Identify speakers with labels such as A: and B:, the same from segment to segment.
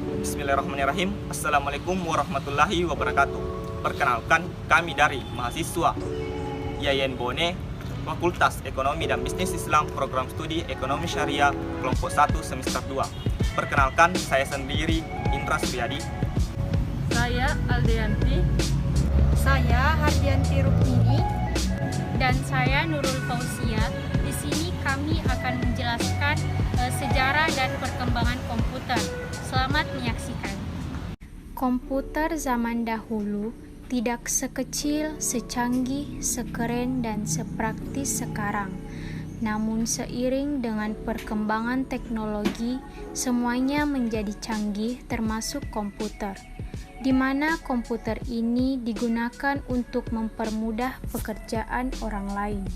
A: Bismillahirrahmanirrahim. Assalamualaikum warahmatullahi wabarakatuh. Perkenalkan, kami dari mahasiswa Yayan Bone, Fakultas Ekonomi dan Bisnis Islam, Program Studi Ekonomi Syariah, Kelompok 1 Semester 2. Perkenalkan, saya sendiri Indra Suryadi.
B: Saya Aldeanti.
C: Saya Hardianti Rukmini.
D: Dan saya Nurul Fauzia. Di sini kami akan menjelaskan sejarah dan perkembangan komputer. Selamat menyaksikan. Komputer zaman dahulu tidak sekecil, secanggih, sekeren, dan sepraktis sekarang. Namun seiring dengan perkembangan teknologi, semuanya menjadi canggih termasuk komputer, di mana komputer ini digunakan untuk mempermudah pekerjaan orang lain.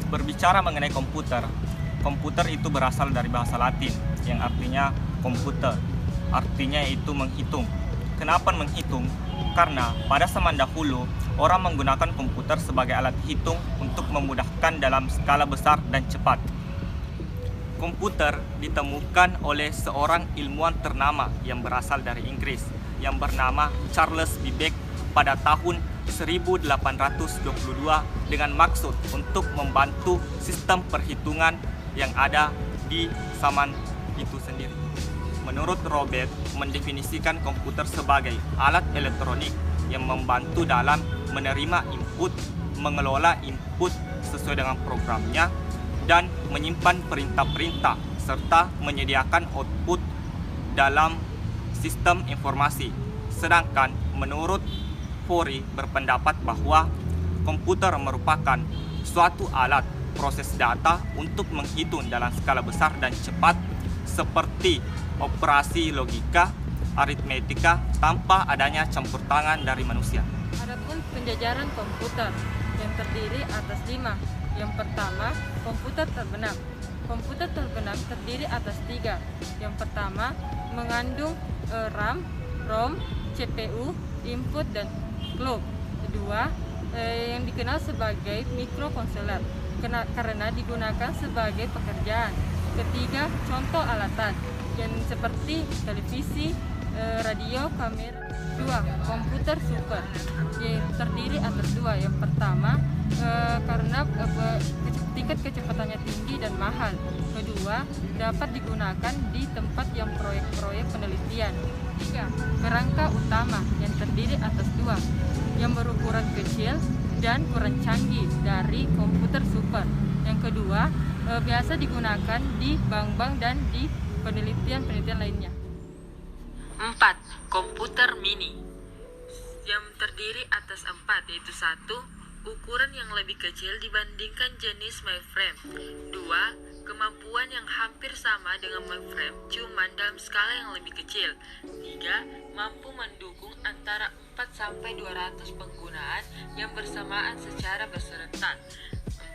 A: Berbicara mengenai komputer, komputer itu berasal dari bahasa Latin yang artinya komputer. Artinya yaitu menghitung. Kenapa menghitung? Karena pada zaman dahulu orang menggunakan komputer sebagai alat hitung untuk memudahkan dalam skala besar dan cepat. Komputer ditemukan oleh seorang ilmuwan ternama yang berasal dari Inggris yang bernama Charles Babbage pada tahun 1822 dengan maksud untuk membantu sistem perhitungan yang ada di zaman itu sendiri. Menurut Robert, mendefinisikan komputer sebagai alat elektronik yang membantu dalam menerima input, mengelola input sesuai dengan programnya, dan menyimpan perintah-perintah serta menyediakan output dalam sistem informasi. Sedangkan menurut Fori berpendapat bahwa komputer merupakan suatu alat proses data untuk menghitung dalam skala besar dan cepat seperti operasi logika, aritmetika tanpa adanya campur tangan dari manusia.
B: Adapun penjajaran komputer yang terdiri atas 5. Yang pertama, komputer terbenam. Komputer terbenam terdiri atas 3. Yang pertama, mengandung RAM, ROM, CPU, input, dan clock. Kedua, yang dikenal sebagai mikrokontroller karena digunakan sebagai pekerjaan. Ketiga, contoh alatan yang seperti televisi, radio, kamera. 2. Komputer super yang terdiri atas 2. Yang pertama, karena tingkat kecepatannya tinggi dan mahal. Kedua, dapat digunakan di tempat yang proyek-proyek penelitian. 3. Kerangka utama yang terdiri atas 2 yang berukuran kecil dan kurang canggih dari komputer super. Yang kedua, biasa digunakan di bank-bank dan di penelitian-penelitian lainnya.
E: 4. Komputer mini yang terdiri atas 4, yaitu 1. Ukuran yang lebih kecil dibandingkan jenis mainframe. 2. Kemampuan yang hampir sama dengan mainframe, cuman dalam skala yang lebih kecil. 3. Mampu mendukung antara 4-200 penggunaan yang bersamaan secara berserentak.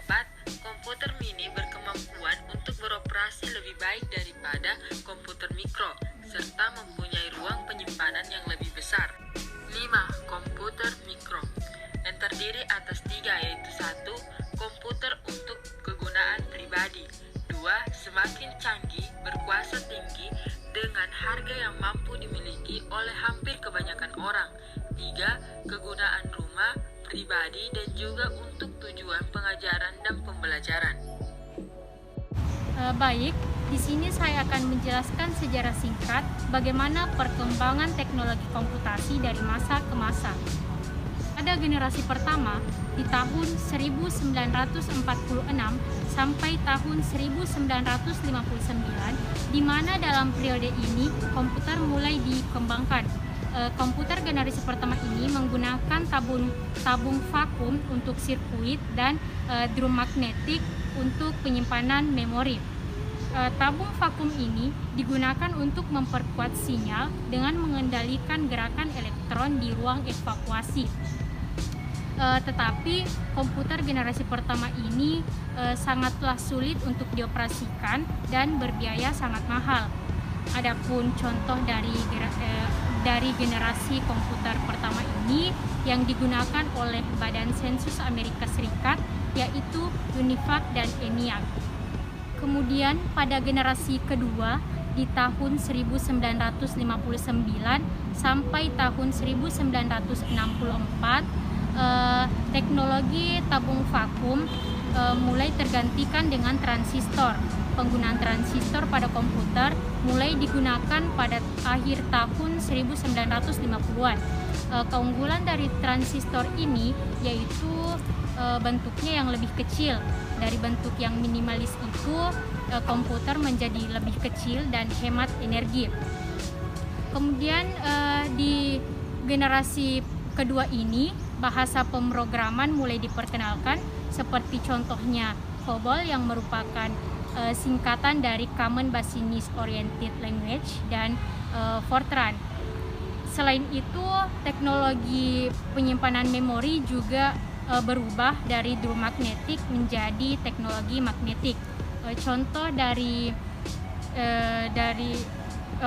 E: 4. Komputer mini berkemampuan untuk beroperasi lebih baik daripada komputer mikro, serta mempunyai ruang penyimpanan yang lebih besar. 5. Komputer mikro yang terdiri atas 3, yaitu 1. Komputer untuk kegunaan pribadi. 2. Semakin canggih, berkuasa tinggi, dengan harga yang mampu dimiliki oleh hampir kebanyakan orang. 3. Kegunaan rumah, pribadi, dan juga untuk tujuan pengajaran dan pembelajaran.
D: Baik, di sini saya akan menjelaskan sejarah singkat bagaimana perkembangan teknologi komputasi dari masa ke masa. Pada generasi pertama, di tahun 1946 sampai tahun 1959, di mana dalam periode ini komputer mulai dikembangkan. Komputer generasi pertama ini menggunakan tabung vakum untuk sirkuit dan drum magnetik untuk penyimpanan memori. Tabung vakum ini digunakan untuk memperkuat sinyal dengan mengendalikan gerakan elektron di ruang evakuasi. Tetapi komputer generasi pertama ini sangatlah sulit untuk dioperasikan dan berbiaya sangat mahal. Adapun contoh dari generasi komputer pertama ini yang digunakan oleh Badan Sensus Amerika Serikat, yaitu UNIVAC dan ENIAC. Kemudian pada generasi kedua di tahun 1959 sampai tahun 1964 teknologi tabung vakum mulai tergantikan dengan transistor. Penggunaan transistor pada komputer mulai digunakan pada akhir tahun 1950-an. Keunggulan dari transistor ini yaitu bentuknya yang lebih kecil. Dari bentuk yang minimalis itu, komputer menjadi lebih kecil dan hemat energi. Kemudian di generasi kedua ini, bahasa pemrograman mulai diperkenalkan, seperti contohnya COBOL yang merupakan singkatan dari Common Business Oriented Language, dan Fortran. Selain itu, teknologi penyimpanan memori juga berubah dari drum magnetik menjadi teknologi magnetik. Contoh dari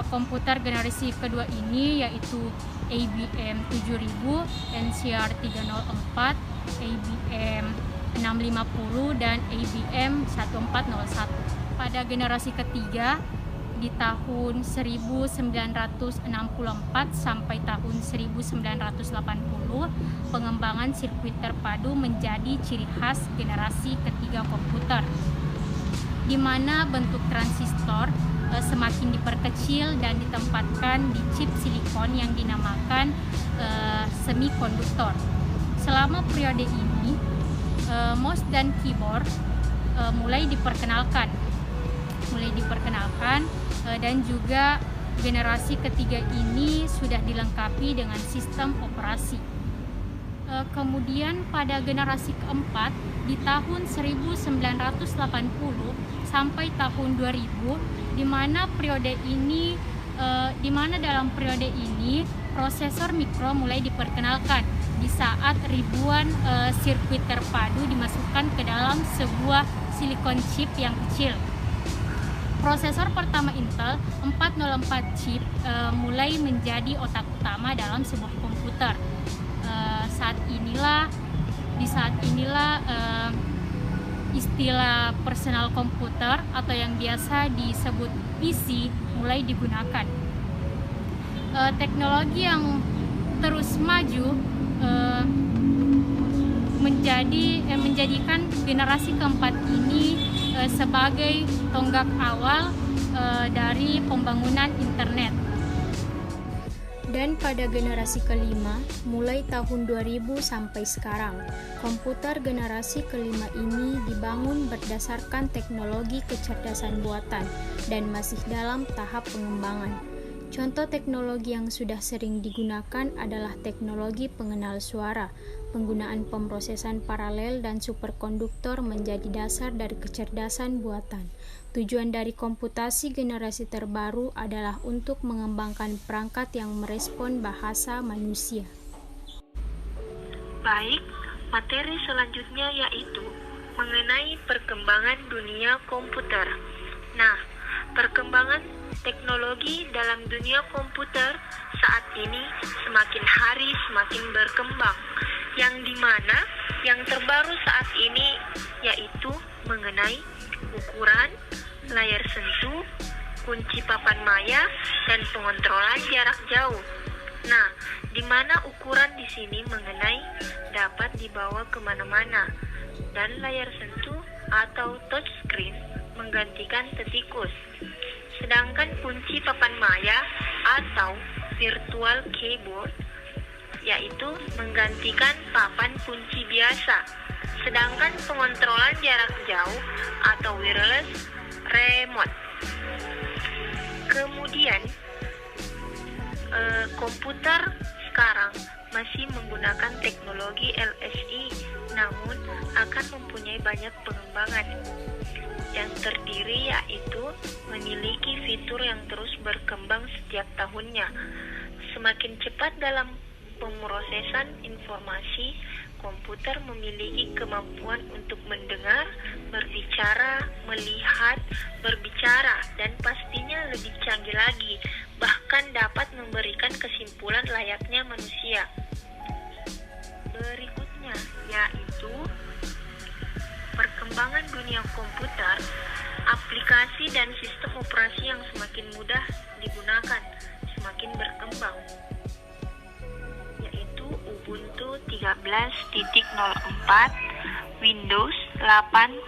D: komputer generasi kedua ini yaitu IBM 7000, NCR 304, IBM 650 dan IBM 1401. Pada generasi ketiga di tahun 1964 sampai tahun 1980, pengembangan sirkuit terpadu menjadi ciri khas generasi ketiga komputer, di mana bentuk transistor semakin diperkecil dan ditempatkan di chip silikon yang dinamakan semikonduktor. Selama periode ini, mouse dan keyboard mulai diperkenalkan dan juga generasi ketiga ini sudah dilengkapi dengan sistem operasi. Kemudian pada generasi keempat di tahun 1980 sampai tahun 2000, di mana dalam periode ini prosesor mikro mulai diperkenalkan di saat ribuan sirkuit terpadu dimasukkan ke dalam sebuah silikon chip yang kecil. Prosesor pertama Intel 404 chip mulai menjadi otak utama dalam sebuah komputer. Di saat inilah istilah personal komputer atau yang biasa disebut PC mulai digunakan. Teknologi yang terus maju menjadikan generasi keempat ini sebagai tonggak awal dari pembangunan internet.
C: Dan pada generasi kelima, mulai tahun 2000 sampai sekarang, komputer generasi kelima ini dibangun berdasarkan teknologi kecerdasan buatan dan masih dalam tahap pengembangan. Contoh teknologi yang sudah sering digunakan adalah teknologi pengenal suara. Penggunaan pemrosesan paralel dan superkonduktor menjadi dasar dari kecerdasan buatan. Tujuan dari komputasi generasi terbaru adalah untuk mengembangkan perangkat yang merespon bahasa manusia.
E: Baik, materi selanjutnya yaitu mengenai perkembangan dunia komputer. Nah, perkembangan teknologi dalam dunia komputer saat ini semakin hari semakin berkembang, yang dimana yang terbaru saat ini yaitu mengenai ukuran, layar sentuh, kunci papan maya, dan pengontrolan jarak jauh. Nah, di mana ukuran di sini mengenai dapat dibawa kemana-mana, dan layar sentuh atau touchscreen menggantikan tetikus. Sedangkan kunci papan maya atau virtual keyboard yaitu menggantikan papan kunci biasa. Sedangkan pengontrolan jarak jauh atau wireless remote. Kemudian komputer sekarang masih menggunakan teknologi LSI, namun akan mempunyai banyak pengembangan yang terdiri yaitu memiliki fitur yang terus berkembang setiap tahunnya. Semakin cepat dalam pemrosesan informasi, komputer memiliki kemampuan untuk mendengar, berbicara, melihat, berbicara, dan pastinya lebih canggih lagi, bahkan dapat memberikan kesimpulan layaknya manusia. Berikutnya yaitu perkembangan dunia komputer, aplikasi dan sistem operasi yang semakin
F: semakin mudah digunakan, semakin berkembang, yaitu Ubuntu 13.04, Windows 8.1,